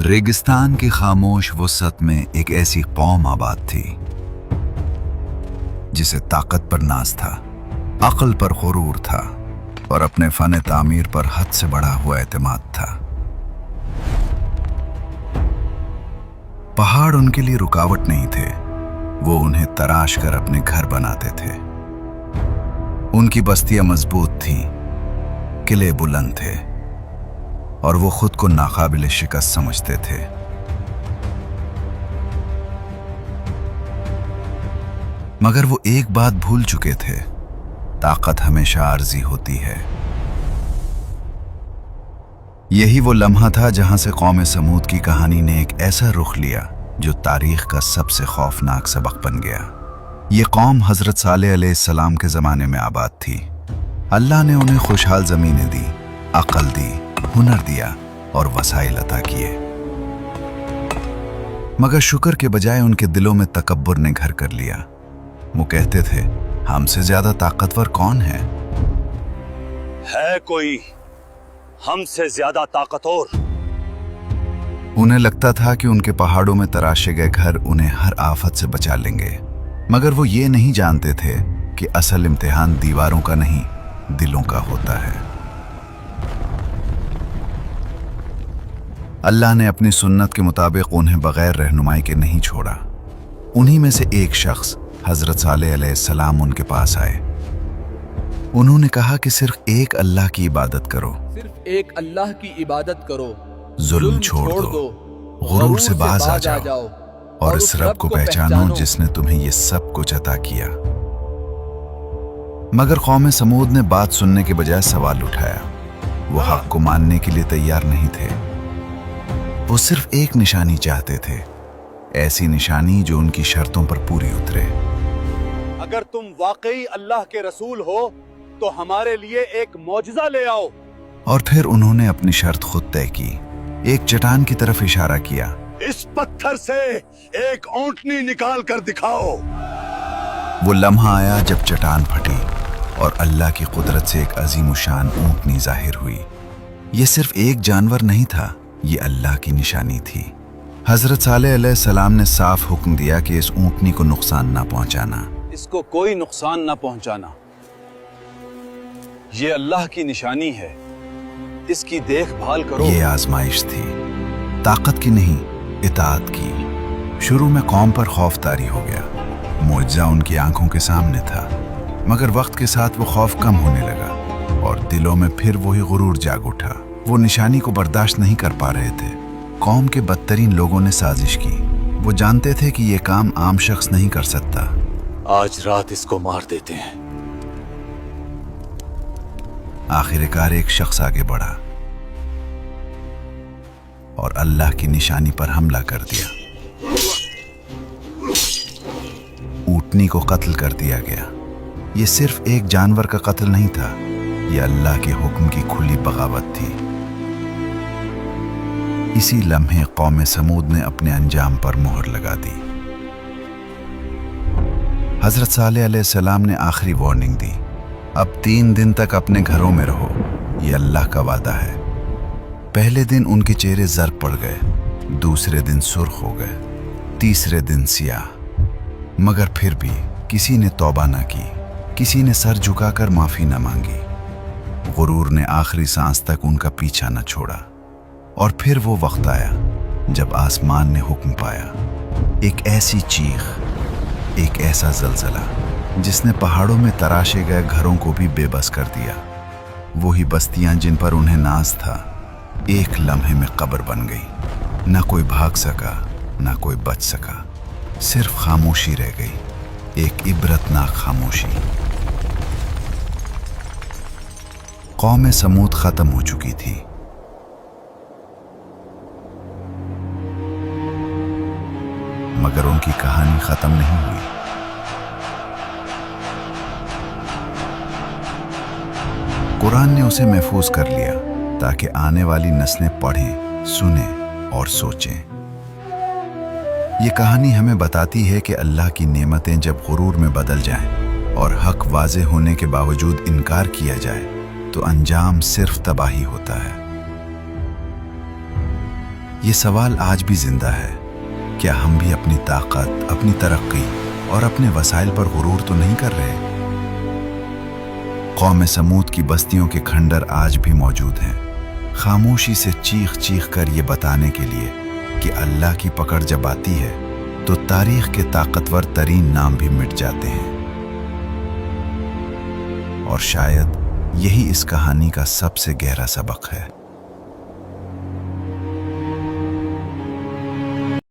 रेगिस्तान की खामोश वसत में एक ऐसी कौम आबाद थी जिसे ताकत पर नाज था, अक्ल पर गुरूर था और अपने फन तामीर पर हद से बढ़ा हुआ एतमाद था। पहाड़ उनके लिए रुकावट नहीं थे, वो उन्हें तराश कर अपने घर बनाते थे। उनकी बस्तियां मजबूत थीं, किले बुलंद थे और वो खुद को नाकाबिल शिकस्त समझते थे। मगर वो एक बात भूल चुके थे, ताकत हमेशा आर्जी होती है। यही वो लम्हा था जहां से कौम समूद की कहानी ने एक ऐसा रुख लिया जो तारीख का सबसे खौफनाक सबक बन गया। ये कौम हजरत सालेह अलैहिस्सलाम के जमाने में आबाद थी। अल्लाह ने उन्हें खुशहाल जमीनें दी, अक्ल दी, हुनर दिया और वसाइल अता किए। मगर शुक्र के बजाय उनके दिलों में तकब्बुर ने घर कर लिया। वो कहते थे, हमसे ज्यादा ताकतवर कौन है? कोई हमसे ज्यादा ताकतवर? उन्हें लगता था कि उनके पहाड़ों में तराशे गए घर उन्हें हर आफत से बचा लेंगे। मगर वो ये नहीं जानते थे कि असल इम्तिहान दीवारों का नहीं, दिलों का होता है। अल्लाह ने अपनी सुन्नत के मुताबिक उन्हें बगैर रहनुमाई के नहीं छोड़ा। उन्हीं में से एक शख्स हजरत सालेह अलैहिस्सलाम उनके पास आए। उन्होंने कहा कि सिर्फ एक अल्लाह की इबादत करो, सिर्फ एक अल्लाह की इबादत करो, जुल्म छोड़ दो, गुरूर से बाज आ जाओ और इस रब को पहचानो जिसने तुम्हें ये सब कुछ अता किया। मगर कौम समूद ने बात सुनने के बजाय सवाल उठाया। वो हक को मानने के लिए तैयार नहीं थे। वो सिर्फ एक निशानी चाहते थे, ऐसी निशानी जो उनकी शर्तों पर पूरी उतरे। अगर तुम वाकई अल्लाह के रसूल हो तो हमारे लिए एक मौजज़ा ले आओ। और फिर उन्होंने अपनी शर्त खुद तय की। एक चट्टान की तरफ इशारा किया। इस पत्थर से एक ऊंटनी निकाल कर दिखाओ। वो लम्हा आया जब चट्टान फटी और अल्लाह की कुदरत से एक अजीमुशान ऊंटनी जाहिर हुई। ये सिर्फ एक जानवर नहीं था, ये अल्लाह की निशानी थी। हजरत सालेह अलैहिस्सलाम ने साफ हुक्म दिया कि इस ऊंटनी को नुकसान ना पहुंचाना, इसको कोई नुकसान ना पहुंचाना। ये अल्लाह की निशानी है, इसकी देखभाल करो। ये आजमाइश थी, ताकत की नहीं, इताअत की। शुरू में कौम पर खौफ तारी हो गया, मुआजिज़ा उनकी आंखों के सामने था। मगर वक्त के साथ वो खौफ कम होने लगा और दिलों में फिर वही गुरूर जाग उठा। वो निशानी को बर्दाश्त नहीं कर पा रहे थे। कौम के बदतरीन लोगों ने साजिश की। वो जानते थे कि ये काम आम शख्स नहीं कर सकता। आज रात इसको मार देते हैं। आखिरकार एक शख्स आगे बढ़ा और अल्लाह की निशानी पर हमला कर दिया। ऊंटनी को कत्ल कर दिया गया। ये सिर्फ एक जानवर का कत्ल नहीं था, ये अल्लाह के हुक्म की खुली बगावत थी। इसी लम्हे कौम समूद ने अपने अंजाम पर मोहर लगा दी। हजरत सालेह अलैहिस्सलाम ने आखिरी वार्निंग दी, अब 3 दिन तक अपने घरों में रहो, ये अल्लाह का वादा है। पहले दिन उनके चेहरे जर्द पड़ गए, दूसरे दिन सुर्ख हो गए, तीसरे दिन सियाह। मगर फिर भी किसी ने तौबा ना की, किसी ने सर झुकाकर माफी न मांगी। गुरूर ने आखिरी सांस तक उनका पीछा न छोड़ा। और फिर वो वक्त आया जब आसमान ने हुक्म पाया। एक ऐसी चीख, एक ऐसा जलजला जिसने पहाड़ों में तराशे गए घरों को भी बेबस कर दिया। वही बस्तियां जिन पर उन्हें नाज था, एक लम्हे में कब्र बन गई। ना कोई भाग सका, ना कोई बच सका, सिर्फ खामोशी रह गई, एक इबरतनाक खामोशी। कौम समूद खत्म हो चुकी थी। मगर उनकी कहानी खत्म नहीं हुई। कुरान ने उसे महफूज कर लिया ताकि आने वाली नस्लें पढ़ें, सुनें और सोचें। ये कहानी हमें बताती है कि अल्लाह की नेमतें जब गुरूर में बदल जाएं और हक वाज़े होने के बावजूद इनकार किया जाए तो अंजाम सिर्फ तबाही होता है। ये सवाल आज भी जिंदा है। क्या हम भी अपनी ताकत, अपनी तरक्की और अपने वसाइल पर गुरूर तो नहीं कर रहे? कौम समूद की बस्तियों के खंडर आज भी मौजूद हैं, खामोशी से चीख चीख कर ये बताने के लिए कि अल्लाह की पकड़ जब आती है तो तारीख के ताकतवर तरीन नाम भी मिट जाते हैं। और शायद यही इस कहानी का सबसे गहरा सबक है।